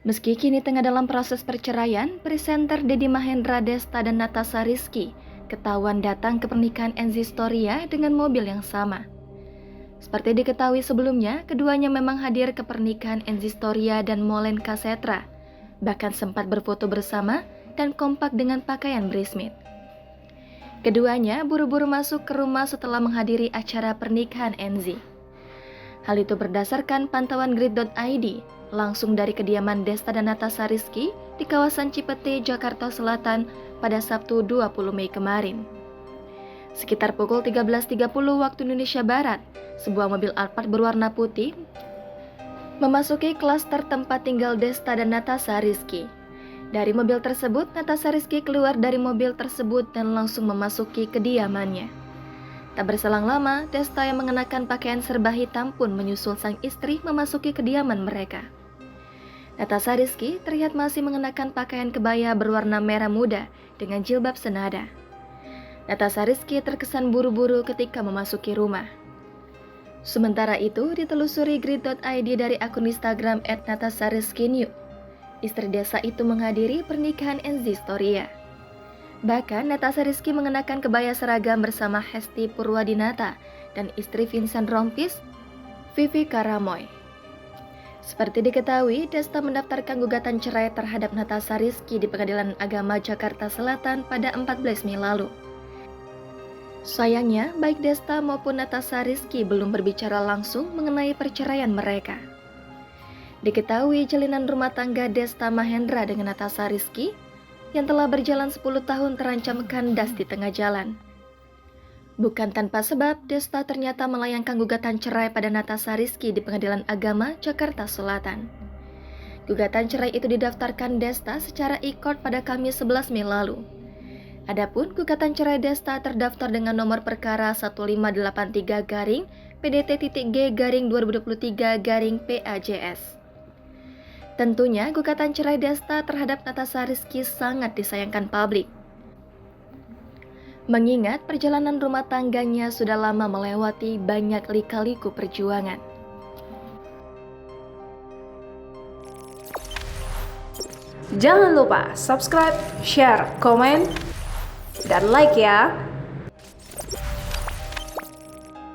Meski kini tengah dalam proses perceraian, presenter Deddy Mahendra Desta dan Natasha Rizky ketahuan datang ke pernikahan Enzy Storia dengan mobil yang sama. Seperti diketahui sebelumnya, keduanya memang hadir ke pernikahan Enzy Storia dan Molen Kasetra, bahkan sempat berfoto bersama dan kompak dengan pakaian bridesmaid. Keduanya buru-buru masuk ke rumah setelah menghadiri acara pernikahan Enzy. Hal itu berdasarkan pantauan grid.id langsung dari kediaman Desta dan Natasha Rizky di kawasan Cipete, Jakarta Selatan pada Sabtu 20 Mei kemarin. Sekitar pukul 13.30 waktu Indonesia Barat, sebuah mobil Alphard berwarna putih memasuki klaster tempat tinggal Desta dan Natasha Rizky. Dari mobil tersebut, Natasha Rizky keluar dari mobil tersebut dan langsung memasuki kediamannya. Tak berselang lama, Desta yang mengenakan pakaian serba hitam pun menyusul sang istri memasuki kediaman mereka. Natasha Rizky terlihat masih mengenakan pakaian kebaya berwarna merah muda dengan jilbab senada. Natasha Rizky terkesan buru-buru ketika memasuki rumah. Sementara itu, ditelusuri grid.id dari akun Instagram @natasharizkynew. Istri Desta itu menghadiri pernikahan Enzy Storia. Bahkan, Natasha Rizky mengenakan kebaya seragam bersama Hesti Purwadinata dan istri Vincent Rompis, Vivi Karamoy. Seperti diketahui, Desta mendaftarkan gugatan cerai terhadap Natasha Rizky di Pengadilan Agama Jakarta Selatan pada 14 Mei lalu. Sayangnya, baik Desta maupun Natasha Rizky belum berbicara langsung mengenai perceraian mereka. Diketahui jalinan rumah tangga Desta Mahendra dengan Natasha Rizky yang telah berjalan 10 tahun terancam kandas di tengah jalan. Bukan tanpa sebab, Desta ternyata melayangkan gugatan cerai pada Natasha Rizky di Pengadilan Agama Jakarta Selatan. Gugatan cerai itu didaftarkan Desta secara e-court pada Kamis 11 Mei lalu. Adapun gugatan cerai Desta terdaftar dengan nomor perkara 1583-PDT-G-2023-PAJS. Tentunya gugatan cerai Desta terhadap Natasha Rizky sangat disayangkan publik. Mengingat perjalanan rumah tangganya sudah lama melewati banyak lika-liku perjuangan. Jangan lupa subscribe, share, komen, dan like ya!